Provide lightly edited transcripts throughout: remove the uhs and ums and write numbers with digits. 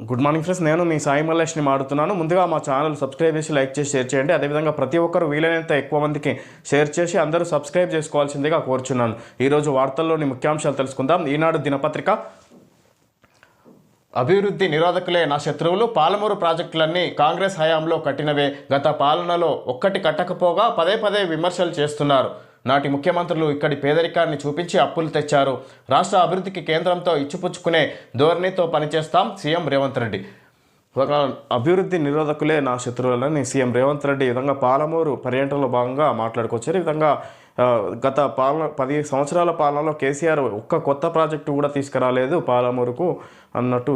Good morning friends, నేను మీ సాయి మల్లేష్ని మాడుతున్నాను. ముందుగా మా ఛానల్ సబ్స్క్రైబ్ చేసి లైక్ చేసి షేర్ చేయండి. అదేవిధంగా ప్రతి ఒక్కరు వీలైనంత ఎక్కువ మందికి షేర్ చేసి అందరూ సబ్స్క్రైబ్ చేసుకోవాల్సిందిగా కోరుచున్నాను. ఈరోజు వార్తల్లోని ముఖ్యాంశాలు తెలుసుకుందాం. ఈనాడు దినపత్రిక, అభివృద్ధి నిరోధకులే నా శత్రువులు, పాలమూరు ప్రాజెక్టులన్నీ కాంగ్రెస్ హయాంలో కట్టినవే, గత పాలనలో ఒక్కటి కట్టకపోగా పదే పదే విమర్శలు చేస్తున్నారు. నాటి ముఖ్యమంత్రులు ఇక్కడి పేదరికాన్ని చూపించి అప్పులు తెచ్చారు. రాష్ట్ర అభివృద్ధికి కేంద్రంతో ఇచ్చిపుచ్చుకునే ధోరణితో పనిచేస్తాం సీఎం రేవంత్ రెడ్డి. అభివృద్ధి నిరోధకులే నా శత్రువులని సీఎం రేవంత్ రెడ్డి ఈ విధంగా పాలమూరు పర్యటనలో భాగంగా మాట్లాడుకొచ్చారు. ఈ విధంగా గత 10 సంవత్సరాల పాలనలో కేసీఆర్ ఒక్క కొత్త ప్రాజెక్టు కూడా తీసుకురాలేదు పాలమూరుకు అన్నట్టు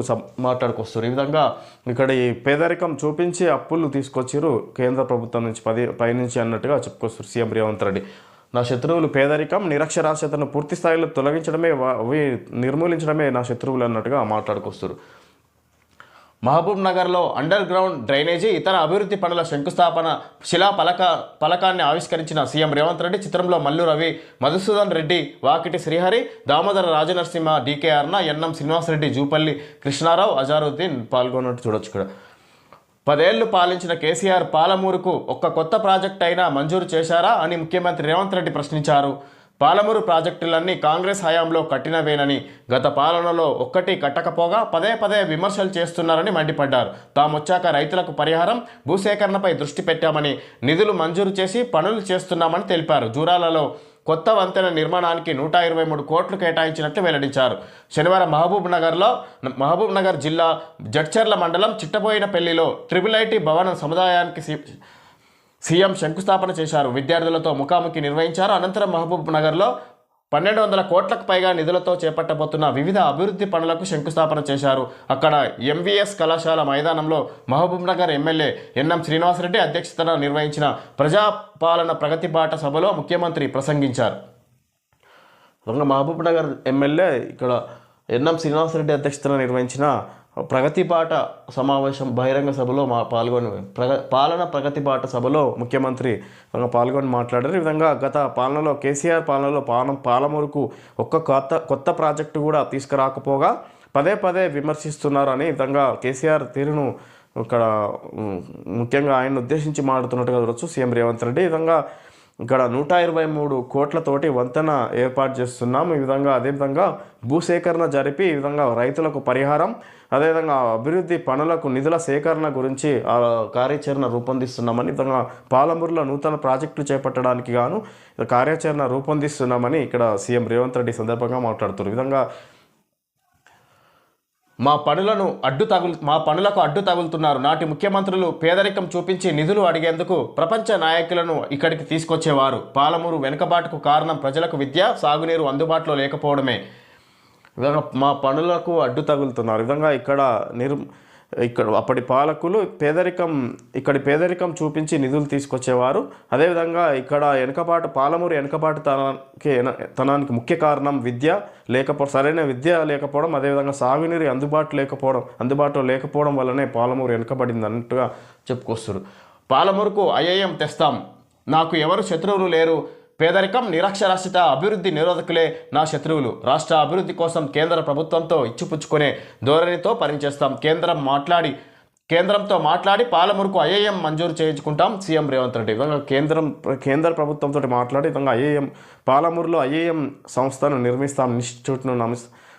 మాట్లాడుకొస్తారు. ఈ విధంగా ఇక్కడ ఈ పేదరికం చూపించి అప్పులు తీసుకొచ్చారు కేంద్ర ప్రభుత్వం నుంచి పైనుంచి అన్నట్టుగా చెప్పుకొస్తారు సీఎం రేవంత్ రెడ్డి. నా శత్రువులు పేదరికం, నిరక్షరాస్యతను పూర్తి స్థాయిలో తొలగించడమే, అవి నిర్మూలించడమే నా శత్రువులు అన్నట్టుగా మాట్లాడుకొస్తారు. మహబూబ్ నగర్లో అండర్ గ్రౌండ్ డ్రైనేజీ, ఇతర అభివృద్ధి పనుల శంకుస్థాపన పలకాన్ని ఆవిష్కరించిన సీఎం రేవంత్ రెడ్డి. చిత్రంలో మల్లు రవి, మధుసూదన్ రెడ్డి, వాకిటి శ్రీహరి, దామోదర రాజనరసింహ, డీకే అర్ణ, ఎన్ఎం శ్రీనివాసరెడ్డి, జూపల్లి కృష్ణారావు, అజారుద్దీన్ పాల్గొన్నట్టు చూడొచ్చు. ఇక్కడ 10 ఏళ్లు పాలించిన కేసీఆర్ పాలమూరుకు ఒక్క కొత్త ప్రాజెక్టు అయినా మంజూరు చేశారా అని ముఖ్యమంత్రి రేవంత్ రెడ్డి ప్రశ్నించారు. పాలమూరు ప్రాజెక్టులన్నీ కాంగ్రెస్ హయాంలో కట్టినవేనని, గత పాలనలో ఒక్కటి కట్టకపోగా పదే పదే విమర్శలు చేస్తున్నారని మండిపడ్డారు. తామొచ్చాక రైతులకు పరిహారం, భూసేకరణపై దృష్టి పెట్టామని, నిధులు మంజూరు చేసి పనులు చేస్తున్నామని తెలిపారు. జూరాలలో కొత్త వంతెన నిర్మాణానికి 123 కోట్లు కేటాయించినట్లు వెల్లడించారు. శనివారం మహబూబ్ నగర్ జిల్లా జడ్చర్ల మండలం చిట్టబోయినపల్లిలో ట్రిపుల్ భవన సముదాయానికి సీఎం శంకుస్థాపన చేశారు. విద్యార్థులతో ముఖాముఖి నిర్వహించారు. అనంతరం మహబూబ్ నగర్లో 1200 కోట్లకు పైగా నిధులతో చేపట్టబోతున్న వివిధ అభివృద్ధి పనులకు శంకుస్థాపన చేశారు. అక్కడ ఎంవీఎస్ కళాశాల మైదానంలో మహబూబ్ నగర్ ఎమ్మెల్యే ఎన్ఎం శ్రీనివాసరెడ్డి అధ్యక్షతన నిర్వహించిన ప్రజాపాలన ప్రగతి బాట సభలో ముఖ్యమంత్రి ప్రసంగించారు. మహబూబ్ నగర్ ఎమ్మెల్యే ఇక్కడ ఎన్ఎం శ్రీనివాసరెడ్డి అధ్యక్షతన నిర్వహించిన ప్రగతి బాట సమావేశం బహిరంగ సభలో పాల్గొని పాలన ప్రగతి బాట సభలో ముఖ్యమంత్రి పాల్గొని మాట్లాడారు. ఈ విధంగా గత పాలనలో కేసీఆర్ పాలనలో పాలమూరుకు ఒక్క కొత్త ప్రాజెక్టు కూడా తీసుకురాకపోగా పదే పదే విమర్శిస్తున్నారు అని విధంగా కేసీఆర్ తీరును ఇక్కడ ముఖ్యంగా ఆయన ఉద్దేశించి మాట్లాడుతున్నట్టుగా చూడొచ్చు సీఎం రేవంత్ రెడ్డి. ఈ విధంగా ఇక్కడ 123 కోట్లతోటి వంతెన ఏర్పాటు చేస్తున్నాం. ఈ విధంగా అదేవిధంగా భూసేకరణ జరిపి ఈ విధంగా రైతులకు పరిహారం, అదేవిధంగా అభివృద్ధి పనులకు నిధుల సేకరణ గురించి కార్యాచరణ రూపొందిస్తున్నామని, విధంగా పాలమూరులో నూతన ప్రాజెక్టులు చేపట్టడానికి గాను కార్యాచరణ రూపొందిస్తున్నామని ఇక్కడ సీఎం రేవంత్ రెడ్డి సందర్భంగా మాట్లాడుతున్నారు. ఈ విధంగా మా పనులకు అడ్డు తగులుతున్నారు. నాటి ముఖ్యమంత్రులు పేదరికం చూపించి నిధులు అడిగేందుకు ప్రపంచ నాయకులను ఇక్కడికి తీసుకొచ్చేవారు. పాలమూరు వెనుకబాటుకు కారణం ప్రజలకు విద్య, సాగునీరు అందుబాటులో లేకపోవడమే. విధంగా మా పనులకు అడ్డు తగులుతున్నారు. విధంగా ఇక్కడ అప్పటి పాలకులు ఇక్కడి పేదరికం చూపించి నిధులు తీసుకొచ్చేవారు. అదేవిధంగా ఇక్కడ పాలమూరు తనానికి ముఖ్య కారణం సరైన విద్య లేకపోవడం, అదేవిధంగా సాగునీరు అందుబాటులో లేకపోవడం వల్లనే పాలమూరు వెనుకబడింది అన్నట్టుగా చెప్పుకొస్తారు. పాలమూరుకు ఐఐఎం తెస్తాం, నాకు ఎవరు శత్రువులు లేరు, పేదరికం, నిరక్షరాస్యత, అభివృద్ధి నిరోధకులే నా శత్రువులు, రాష్ట్ర అభివృద్ధి కోసం కేంద్ర ప్రభుత్వంతో ఇచ్చిపుచ్చుకునే ధోరణితో పనిచేస్తాం, కేంద్రంతో మాట్లాడి పాలమూరుకు ఐఐఎం మంజూరు చేయించుకుంటాం సీఎం రేవంత్ రెడ్డి. విధంగా కేంద్ర ప్రభుత్వంతో మాట్లాడి విధంగా పాలమూరులో ఐఐఎం సంస్థను నిర్మిస్తాం, ఇన్స్టిట్యూట్ను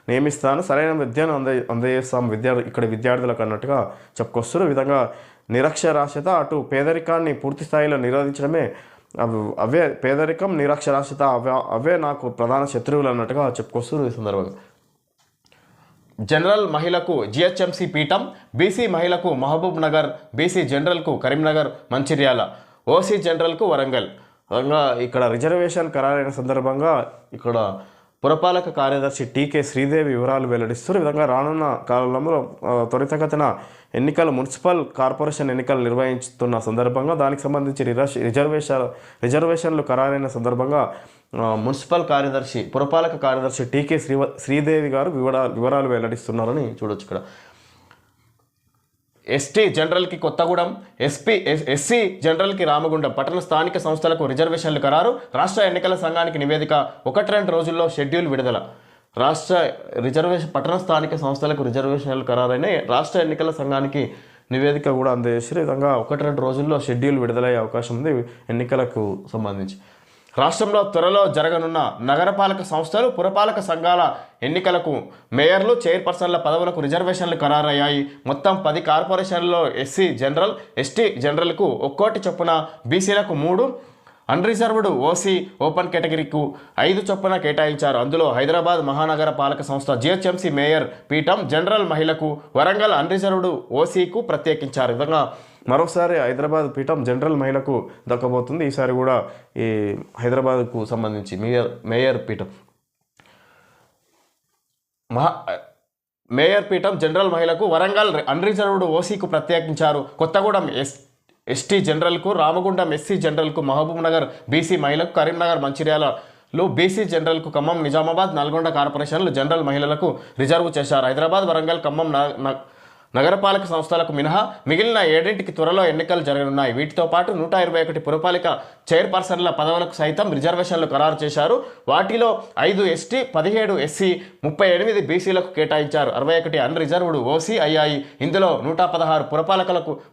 నియమిస్తాను, సరైన విద్యను అందజేస్తాం ఇక్కడ విద్యార్థులకు అన్నట్టుగా చెప్పుకొస్తారు. ఈ విధంగా నిరక్షరాస్యత, అటు పేదరికాన్ని పూర్తి స్థాయిలో నిరోధించడమే, అవే పేదరికం, నిరక్షరాస్యత అవే నాకు ప్రధాన శత్రువులు అన్నట్టుగా చెప్పుకొస్తారు. ఈ సందర్భంగా జనరల్ మహిళకు జిహెచ్ఎంసీ పీఠం, బీసీ మహిళకు మహబూబ్ నగర్, బీసీ జనరల్కు కరీంనగర్, మంచిర్యాల, ఓసీ జనరల్కు వరంగల్. ఇక్కడ రిజర్వేషన్ ఖరారైన సందర్భంగా ఇక్కడ పురపాలక కార్యదర్శి టీకే శ్రీదేవి వివరాలు వెల్లడిస్తారు. ఈ విధంగా రానున్న కాలంలో త్వరితగతిన మున్సిపల్ కార్పొరేషన్ ఎన్నికలు నిర్వహిస్తున్న సందర్భంగా దానికి సంబంధించి రిజర్వేషన్లు ఖరారైన సందర్భంగా పురపాలక కార్యదర్శి టీకే శ్రీదేవి గారు వివరాలు వెల్లడిస్తున్నారని చూడొచ్చు. ఇక్కడ ఎస్టీ జనరల్కి కొత్తగూడెం, ఎస్సీ జనరల్కి రామగుండం పట్టణ స్థానిక సంస్థలకు రిజర్వేషన్లు ఖరారు. రాష్ట్ర ఎన్నికల సంఘానికి నివేదిక 1-2 రోజుల్లో షెడ్యూల్ విడుదల. రాష్ట్ర పట్టణ స్థానిక సంస్థలకు రిజర్వేషన్లు ఖరారైనాయి. రాష్ట్ర ఎన్నికల సంఘానికి నివేదిక కూడా అందజేసి విధంగా 1-2 రోజుల్లో షెడ్యూల్ విడుదలయ్యే అవకాశం ఉంది ఎన్నికలకు సంబంధించి. రాష్ట్రంలో త్వరలో జరగనున్న నగరపాలక సంస్థలు, పురపాలక సంఘాల ఎన్నికలకు మేయర్లు, చైర్పర్సన్ల పదవులకు రిజర్వేషన్లు ఖరారయ్యాయి. మొత్తం 10 కార్పొరేషన్లలో ఎస్సీ జనరల్, ఎస్టీ జనరల్కు ఒక్కోటి చొప్పున, బీసీలకు 3, అన్రిజర్వ్డ్ ఓసీ ఓపెన్ కేటగిరీకు 5 చొప్పున కేటాయించారు. అందులో హైదరాబాద్ మహానగర పాలక సంస్థ జిహెచ్ఎంసీ మేయర్ పీఠం జనరల్ మహిళకు, వరంగల్ అన్రిజర్వ్డ్ ఓసీకు ప్రత్యేకించారు. విధంగా మరోసారి హైదరాబాద్ పీఠం జనరల్ మహిళకు దక్కబోతుంది. ఈసారి కూడా ఈ హైదరాబాద్కు సంబంధించి మేయర్ పీఠం మేయర్ పీఠం జనరల్ మహిళకు, వరంగల్ అన్రిజర్వ్డ్ ఓసీకు ప్రత్యేకించారు. కొత్తగూడెం ఎస్టీ జనరల్కు, రామగుండం ఎస్సీ జనరల్కు, మహబూబ్ నగర్ బీసీ మహిళకు, కరీంనగర్ మంచిర్యాలలో బీసీ జనరల్కు, ఖమ్మం నిజామాబాద్ నల్గొండ కార్పొరేషన్లు జనరల్ మహిళలకు రిజర్వ్ చేశారు. హైదరాబాద్, వరంగల్, ఖమ్మం నగరపాలక సంస్థలకు మినహా మిగిలిన 7టికి త్వరలో ఎన్నికలు జరగనున్నాయి. వీటితో పాటు 121 పురపాలిక చైర్పర్సన్ల పదవులకు సైతం రిజర్వేషన్లు ఖరారు చేశారు. వాటిలో 5 ఎస్టీ, 17 ఎస్సీ, 38 బీసీలకు కేటాయించారు. 61 అన్రిజర్వ్డ్ ఓసీ అయ్యాయి. ఇందులో 116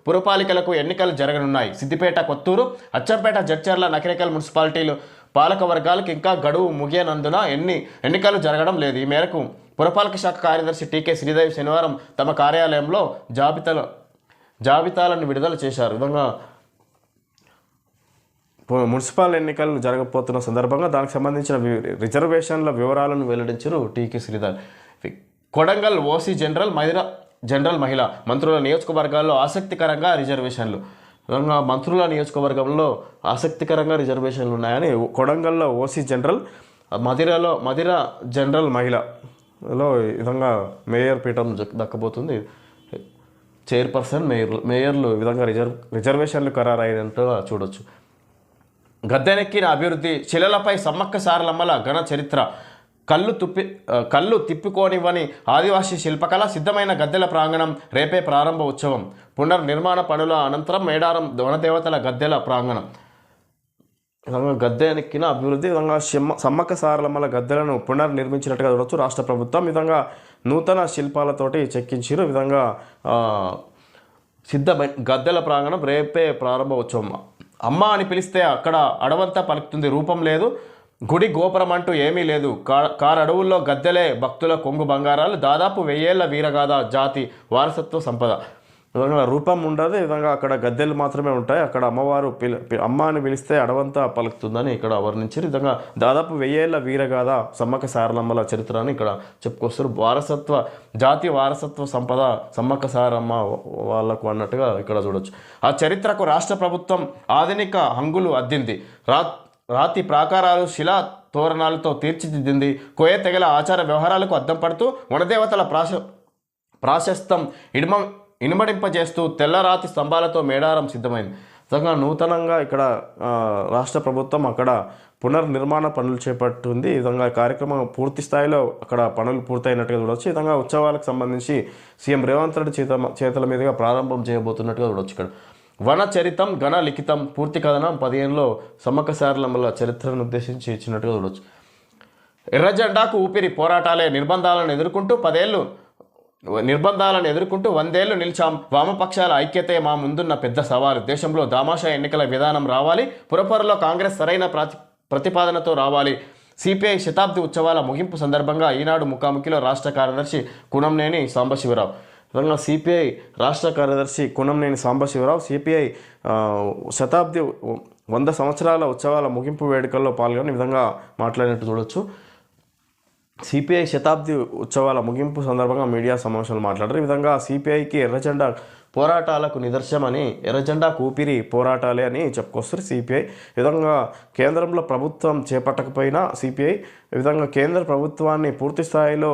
పురపాలికలకు ఎన్నికలు జరగనున్నాయి. సిద్దిపేట, కొత్తూరు, అచ్చంపేట, జడ్చర్ల, నకిరేకల్ మున్సిపాలిటీలు పాలక వర్గాలకు ఇంకా గడువు ముగియనందున ఎన్నికలు జరగడం లేదు. ఈ మేరకు పురపాలక శాఖ కార్యదర్శి టీకే శ్రీదేవి శనివారం తమ కార్యాలయంలో జాబితాలను విడుదల చేశారు. విధంగా మున్సిపల్ ఎన్నికలు జరగబోతున్న సందర్భంగా దానికి సంబంధించిన రిజర్వేషన్ల వివరాలను వెల్లడించారు టీకే శ్రీదేవి. కొడంగల్ ఓసీ జనరల్ మహిళ మంత్రుల నియోజకవర్గాల్లో ఆసక్తికరంగా రిజర్వేషన్లు. విధంగా మంత్రుల నియోజకవర్గంలో ఆసక్తికరంగా రిజర్వేషన్లు ఉన్నాయని కొడంగల్లో ఓసీ జనరల్, మదిర జనరల్ మహిళలో విధంగా మేయర్ పీఠం దక్కబోతుంది. చైర్పర్సన్, మేయర్లు విధంగా రిజర్వేషన్లు ఖరారైనట్టుగా చూడొచ్చు. గద్దెనెక్కిన అభివృద్ధి, శిలలపై సమ్మక్క సారలమ్మల ఘన చరిత్ర, కళ్ళు తిప్పుకోనివ్వని ఆదివాసీ శిల్పకళ, సిద్ధమైన గద్దెల ప్రాంగణం, రేపే ప్రారంభ ఉత్సవం. పునర్నిర్మాణ పనుల అనంతరం మేడారం వనదేవతల గద్దెల ప్రాంగణం. విధంగా గద్దెనెక్కిన అభివృద్ధి, విధంగా సమ్మక్క సారలమ్మల గద్దెలను పునర్నిర్మించినట్టుగా చూడవచ్చు రాష్ట్ర ప్రభుత్వం. విధంగా నూతన శిల్పాలతోటి చెక్కించారు. విధంగా సిద్ధమైన గద్దెల ప్రాంగణం, రేపే ప్రారంభ ఉత్సవం. అమ్మ అని పిలిస్తే అక్కడ అడవంతా పలుకుతుంది, రూపం లేదు, గుడి గోపురం అంటూ ఏమీ లేదు, కారడవుల్లో గద్దెలే భక్తుల కొంగు బంగారాలు, దాదాపు 1000 ఏళ్ల వీరగాథ, జాతి వారసత్వ సంపద. విధంగా రూపం ఉండదు, విధంగా అక్కడ గద్దెలు మాత్రమే ఉంటాయి. అక్కడ అమ్మవారు అమ్మ అని పిలిస్తే అడవంతా పలుకుతుందని ఇక్కడ వర్ణించారు. విధంగా దాదాపు 1000 ఏళ్ల వీరగాథ, సమ్మక్క సారలమ్మల చరిత్రని ఇక్కడ చెప్పుకొస్తారు. జాతి వారసత్వ సంపద సమ్మక్క సారమ్మ వాళ్ళకు అన్నట్టుగా ఇక్కడ చూడొచ్చు. ఆ చరిత్రకు రాష్ట్ర ప్రభుత్వం ఆధునిక హంగులు అద్దింది. రాతి ప్రాకారాలు, శిలా తోరణాలతో తీర్చిదిద్దింది. కోయ తెగల ఆచార వ్యవహారాలకు అద్దం పడుతూ వనదేవతల ప్రాశస్తం ఇనుమడింపజేస్తూ తెల్లరాతి స్తంభాలతో మేడారం సిద్ధమైంది. నిజంగా నూతనంగా ఇక్కడ రాష్ట్ర ప్రభుత్వం అక్కడ పునర్నిర్మాణ పనులు చేపట్టింది. ఈ విధంగా కార్యక్రమం పూర్తి స్థాయిలో అక్కడ పనులు పూర్తయినట్టుగా చూడవచ్చు. ఈ విధంగా ఉత్సవాలకు సంబంధించి సీఎం రేవంత్ రెడ్డి చేతుల మీదుగా ప్రారంభం చేయబోతున్నట్టుగా చూడవచ్చు. ఇక్కడ వన చరితం ఘన లిఖితం పూర్తి కథనం 15లో సమ్మక్క సారలమ్మల చరిత్రను ఉద్దేశించి ఇచ్చినట్టుగా చూడవచ్చు. ఎర్రజెండాకు ఊపిరి, పోరాటాలే, నిర్బంధాలను ఎదుర్కొంటూ 100 ఏళ్లు నిలిచాం, వామపక్షాల ఐక్యతే మా ముందున్న పెద్ద సవాలు, దేశంలో దామాషా ఎన్నికల విధానం రావాలి, పురపరులో కాంగ్రెస్ సరైన ప్రతిపాదనతో రావాలి. సిపిఐ శతాబ్ది ఉత్సవాల ముగింపు సందర్భంగా ఈనాడు ముఖాముఖిలో రాష్ట్ర కార్యదర్శి కునంనేని సాంబశివరావు. విధంగా సిపిఐ రాష్ట్ర కార్యదర్శి కునంనేని సాంబశివరావు సిపిఐ శతాబ్ది 100 సంవత్సరాల ఉత్సవాల ముగింపు వేడుకల్లో పాల్గొని విధంగా మాట్లాడినట్టు చూడొచ్చు. సిపిఐ శతాబ్ది ఉత్సవాల ముగింపు సందర్భంగా మీడియా సమావేశంలో మాట్లాడారు. ఈ విధంగా సిపిఐకి ఎర్రజెండా పోరాటాలకు నిదర్శనమని, ఎర్రజెండా ఊపిరి పోరాటాలే అని చెప్పుకొస్తారు సిపిఐ. ఈ విధంగా కేంద్రంలో ప్రభుత్వం చేపట్టకపోయినా సిపిఐ ఈ విధంగా కేంద్ర ప్రభుత్వాన్ని పూర్తి స్థాయిలో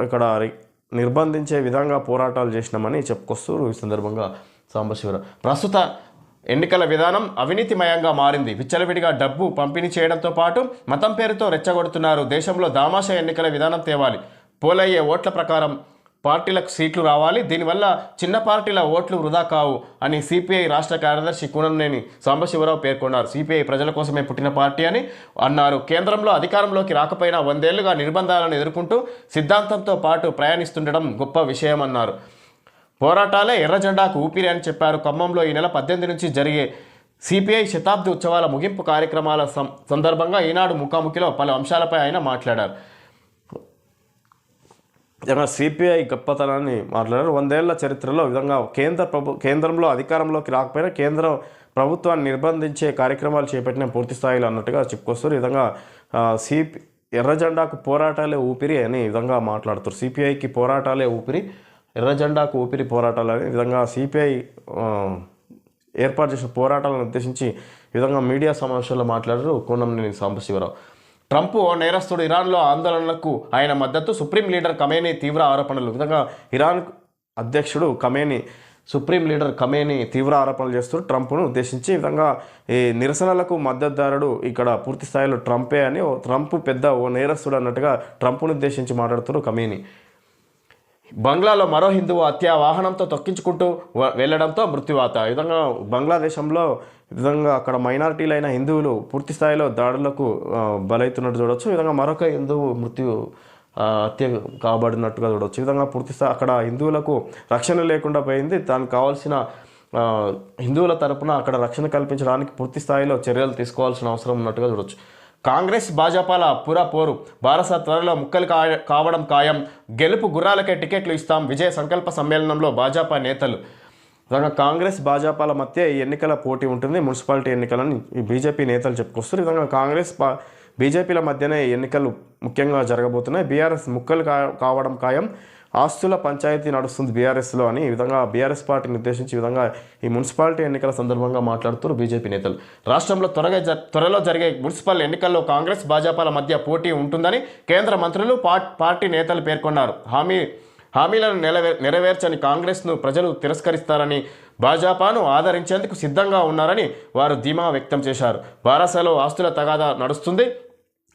ఇక్కడ నిర్బంధించే విధంగా పోరాటాలు చేసినామని చెప్పుకొస్తారు. ఈ సందర్భంగా సాంబశివరావు ప్రస్తుత ఎన్నికల విధానం అవినీతిమయంగా మారింది, విచ్చలవిడిగా డబ్బు పంపిణీ చేయడంతో పాటు మతం పేరుతో రెచ్చగొడుతున్నారు, దేశంలో దామాషా ఎన్నికల విధానం తేవాలి, పోలయ్యే ఓట్ల ప్రకారం పార్టీలకు సీట్లు రావాలి, దీనివల్ల చిన్న పార్టీల ఓట్లు వృధా కావు అని సిపిఐ రాష్ట్ర కార్యదర్శి కూనంనేని సాంబశివరావు పేర్కొన్నారు. సిపిఐ ప్రజల కోసమే పుట్టిన పార్టీ అని అన్నారు. కేంద్రంలో అధికారంలోకి రాకపోయినా 100 ఏళ్లుగా నిర్బంధాలను ఎదుర్కొంటూ సిద్ధాంతంతో పాటు ప్రయాణిస్తుండడం గొప్ప విషయమన్నారు. పోరాటాలే ఎర్ర జెండాకు ఊపిరి అని చెప్పారు. ఖమ్మంలో ఈ నెల 18 నుంచి జరిగే సిపిఐ శతాబ్ది ఉత్సవాల ముగింపు కార్యక్రమాల సందర్భంగా ఈనాడు ముఖాముఖిలో పలు అంశాలపై ఆయన మాట్లాడారు. సిపిఐ గొప్పతనాన్ని మాట్లాడారు. 100 ఏళ్ల చరిత్రలో విధంగా కేంద్రంలో అధికారంలోకి రాకపోయినా కేంద్ర ప్రభుత్వాన్ని నిర్బంధించే కార్యక్రమాలు చేపట్టిన పూర్తి స్థాయిలో అన్నట్టుగా చెప్పుకొస్తారు. ఈ విధంగా ఎర్ర జెండాకు పోరాటాలే ఊపిరి అని విధంగా మాట్లాడుతారు. సిపిఐకి పోరాటాలే ఊపిరి, ఎర్ర జెండాకు ఊపిరి పోరాటాలు అనే విధంగా సిపిఐ ఏర్పాటు చేసిన పోరాటాలను ఉద్దేశించి ఈ విధంగా మీడియా సమావేశంలో మాట్లాడారు కూనంనేని సాంబశివరావు. ట్రంప్ ఓ నేరస్తుడు, ఇరాన్లో ఆందోళనలకు ఆయన మద్దతు, సుప్రీం లీడర్ ఖమేనీ తీవ్ర ఆరోపణలు. విధంగా ఇరాన్ అధ్యక్షుడు సుప్రీం లీడర్ ఖమేనీ తీవ్ర ఆరోపణలు చేస్తూ ట్రంప్ను ఉద్దేశించి ఈ విధంగా ఈ నిరసనలకు మద్దతుదారుడు ఇక్కడ పూర్తి స్థాయిలో ట్రంపే అని, ట్రంప్ పెద్ద ఓ నేరస్తుడు అన్నట్టుగా ట్రంప్ను ఉద్దేశించి మాట్లాడుతున్నారు ఖమేనీ. బంగ్లాలో మరో హిందువు హత్య, వాహనంతో తొక్కించుకుంటూ వెళ్లడంతో మృత్యువాత. ఈ విధంగా బంగ్లాదేశంలో విధంగా అక్కడ మైనారిటీలైన హిందువులు పూర్తి స్థాయిలో దాడులకు బలవుతున్నట్టు చూడవచ్చు. ఈ విధంగా మరొక హిందువు హత్య కాబడినట్టుగా చూడవచ్చు. ఈ విధంగా పూర్తి స్థాయి అక్కడ హిందువులకు రక్షణ లేకుండా పోయింది. దానికి కావాల్సిన హిందువుల తరపున అక్కడ రక్షణ కల్పించడానికి పూర్తి స్థాయిలో చర్యలు తీసుకోవాల్సిన అవసరం ఉన్నట్టుగా చూడవచ్చు. కాంగ్రెస్ భాజపాల పోరు, భారత త్వరలో ముక్కలు కావడం ఖాయం, గెలుపు గుర్రాలకే టికెట్లు ఇస్తాం, విజయ సంకల్ప సమ్మేళనంలో భాజపా నేతలు. కాంగ్రెస్ భాజపాల మధ్య ఈ ఎన్నికల పోటీ ఉంటుంది, మున్సిపాలిటీ ఎన్నికలని ఈ బీజేపీ నేతలు చెప్పుకొస్తారు. ఈ విధంగా కాంగ్రెస్ బీజేపీల మధ్యనే ఎన్నికలు ముఖ్యంగా జరగబోతున్నాయి. బీఆర్ఎస్ ముక్కలు కావడం ఖాయం, ఆస్తుల పంచాయతీ నడుస్తుంది బీఆర్ఎస్లో అని ఈ విధంగా బీఆర్ఎస్ పార్టీని ఉద్దేశించి ఈ విధంగా ఈ మున్సిపాలిటీ ఎన్నికల సందర్భంగా మాట్లాడుతున్నారు బీజేపీ నేతలు. రాష్ట్రంలో త్వరలో జరిగే మున్సిపల్ ఎన్నికల్లో కాంగ్రెస్ భాజపాల మధ్య పోటీ ఉంటుందని కేంద్ర మంత్రులు, పార్టీ నేతలు పేర్కొన్నారు. హామీలను నెరవేర్చని కాంగ్రెస్ను ప్రజలు తిరస్కరిస్తారని, భాజపాను ఆదరించేందుకు సిద్ధంగా ఉన్నారని వారు ధీమా వ్యక్తం చేశారు. బారాసలో ఆస్తుల తగాదా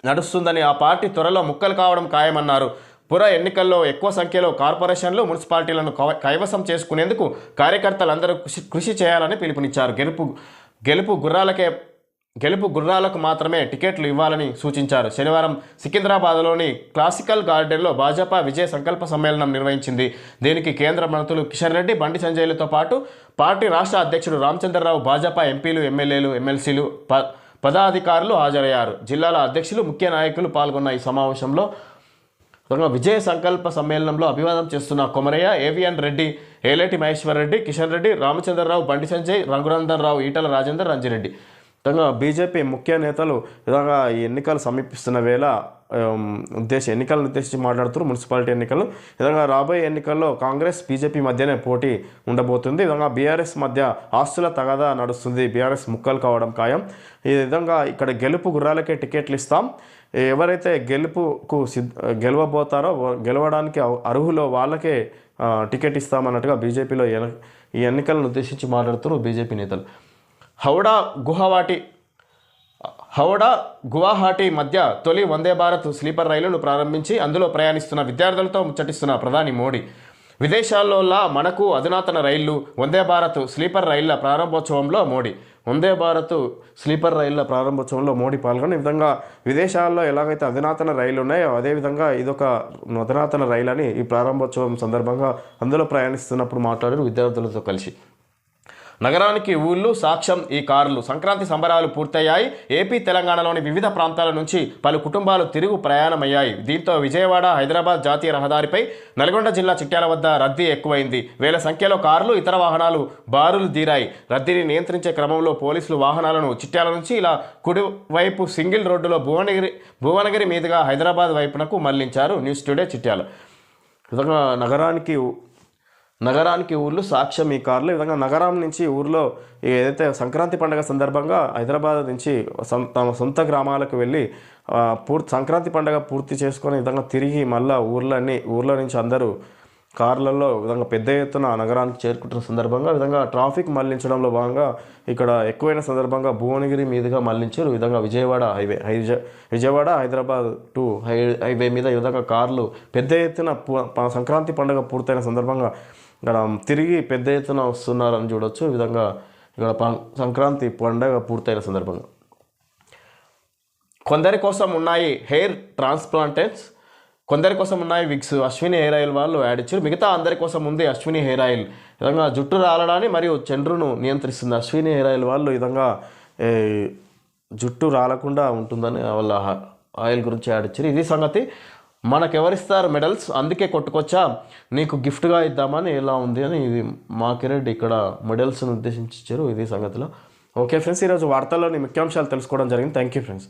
నడుస్తుందని, ఆ పార్టీ త్వరలో ముక్కలు కావడం ఖాయమన్నారు. పుర ఎన్నికల్లో ఎక్కువ సంఖ్యలో కార్పొరేషన్లు, మున్సిపాలిటీలను కైవసం చేసుకునేందుకు కార్యకర్తలందరూ కృషి చేయాలని పిలుపునిచ్చారు. గెలుపు గుర్రాలకు మాత్రమే టికెట్లు ఇవ్వాలని సూచించారు. శనివారం సికింద్రాబాద్లోని క్లాసికల్ గార్డెన్లో భాజపా విజయ సంకల్ప సమ్మేళనం నిర్వహించింది. దీనికి కేంద్ర మంత్రులు కిషన్ రెడ్డి, బండి సంజయ్లతో పాటు పార్టీ రాష్ట్ర అధ్యక్షుడు రామచంద్రరావు, భాజపా ఎంపీలు, ఎమ్మెల్యేలు, ఎమ్మెల్సీలు, పదాధికారులు హాజరయ్యారు. జిల్లాల అధ్యక్షులు, ముఖ్య నాయకులు పాల్గొన్న ఈ సమావేశంలో విజయ సంకల్ప సమ్మేళనంలో అభివాదం చేస్తున్న కొమరయ్య, ఏవిఎన్ రెడ్డి, ఏలేటి మహేశ్వర్ రెడ్డి, కిషన్ రెడ్డి, రామచంద్రరావు, బండి సంజయ్, రఘునందన్ రావు, ఈటల రాజేందర్, రంజిరెడ్డి. బీజేపీ ముఖ్య నేతలు విధంగా ఈ ఎన్నికలు సమీపిస్తున్న వేళ ఎన్నికలను ఉద్దేశించి మాట్లాడుతున్నారు. మున్సిపాలిటీ ఎన్నికలు విధంగా రాబోయే ఎన్నికల్లో కాంగ్రెస్ బీజేపీ మధ్యనే పోటీ ఉండబోతుంది. ఈ విధంగా బీఆర్ఎస్ మధ్య ఆస్తుల తగాదా నడుస్తుంది, బీఆర్ఎస్ ముక్కలు కావడం ఖాయం. ఈ విధంగా ఇక్కడ గెలుపు గుర్రాలకే టికెట్లు ఇస్తాం, ఎవరైతే గెలవబోతారో గెలవడానికి అర్హులో వాళ్ళకే టికెట్ ఇస్తామన్నట్టుగా బీజేపీలో ఈ ఎన్నికలను ఉద్దేశించి మాట్లాడుతున్నారు బీజేపీ నేతలు. హౌడా గువాహటి మధ్య తొలి వందే భారత్ స్లీపర్ రైలును ప్రారంభించి అందులో ప్రయాణిస్తున్న విద్యార్థులతో ముచ్చటిస్తున్న ప్రధాని మోడీ. విదేశాల్లోలా మనకు అధునాతన రైళ్లు, వందే భారత్ స్లీపర్ రైళ్ల ప్రారంభోత్సవంలో మోడీ పాల్గొని ఈ విధంగా విదేశాల్లో ఎలాగైతే అధునాతన రైళ్లు ఉన్నాయో అదేవిధంగా ఇదొక అధునాతన రైలు అని ఈ ప్రారంభోత్సవం సందర్భంగా అందులో ప్రయాణిస్తున్నప్పుడు మాట్లాడారు విద్యార్థులతో కలిసి. నగరానికి ఊళ్ళు సాక్ష్యం ఈ కార్లు. సంక్రాంతి సంబరాలు పూర్తయ్యాయి. ఏపీ, తెలంగాణలోని వివిధ ప్రాంతాల నుంచి పలు కుటుంబాలు తిరుగు ప్రయాణమయ్యాయి. దీంతో విజయవాడ, హైదరాబాద్ జాతీయ రహదారిపై నల్గొండ జిల్లా చిట్యాల వద్ద రద్దీ ఎక్కువైంది. వేల సంఖ్యలో కార్లు, ఇతర వాహనాలు బారులు తీరాయి. రద్దీని నియంత్రించే క్రమంలో పోలీసులు వాహనాలను చిట్యాల నుంచి ఇలా కుడివైపు సింగిల్ రోడ్డులో భువనగిరి మీదుగా హైదరాబాద్ వైపునకు మళ్లించారు. News today Chityal. విధంగా నగరానికి ఊర్లు సాక్ష్యం ఈ కార్లు. ఈ విధంగా నగరం నుంచి ఊర్లో ఏదైతే సంక్రాంతి పండుగ సందర్భంగా హైదరాబాద్ నుంచి తమ సొంత గ్రామాలకు వెళ్ళి సంక్రాంతి పండుగ పూర్తి చేసుకొని విధంగా తిరిగి మళ్ళీ ఊర్లో నుంచి అందరూ కార్లలో ఈ విధంగా పెద్ద ఎత్తున ఆ నగరానికి చేరుకుంటున్న సందర్భంగా ఈ విధంగా ట్రాఫిక్ మళ్లించడంలో భాగంగా ఇక్కడ ఎక్కువైన సందర్భంగా భువనగిరి మీదుగా మళ్లించారు. ఈ విధంగా విజయవాడ హైదరాబాద్ టు హైవే మీద ఈ విధంగా కార్లు పెద్ద ఎత్తున సంక్రాంతి పండుగ పూర్తయిన సందర్భంగా ఇక్కడ తిరిగి పెద్ద ఎత్తున వస్తున్నారని చూడొచ్చు. ఈ విధంగా ఇక్కడ సంక్రాంతి పండుగ పూర్తయిన సందర్భంగా కొందరి కోసం ఉన్నాయి హెయిర్ ట్రాన్స్ప్లాంటెన్స్, కొందరి కోసం ఉన్నాయి విగ్స్. అశ్విని హెయిర్ ఆయిల్ వాళ్ళు యాడ్ ఇచ్చారు. మిగతా అందరి కోసం ఉంది అశ్విని హెయిర్ ఆయిల్. ఈ విధంగా జుట్టు రాలడాన్ని మరియు చండ్రును నియంత్రిస్తుంది. అశ్విని హెయిర్ ఆయిల్ వాళ్ళు ఈ విధంగా జుట్టు రాలకుండా ఉంటుందని వాళ్ళ ఆయిల్ గురించి యాడ్ ఇచ్చారు. ఇది సంగతి. మనకెవరిస్తారు మెడల్స్, అందుకే కొట్టుకొచ్చా, నీకు గిఫ్ట్గా ఇద్దామని ఎలా ఉంది అని ఇది మాకిరెడ్డి ఇక్కడ మెడల్స్ను ఉద్దేశించి ఇచ్చారు. ఇది సంగతిలో. ఓకే ఫ్రెండ్స్, ఈరోజు వార్తల్లోని ముఖ్యాంశాలు తెలుసుకోవడం జరిగింది. Thank you friends.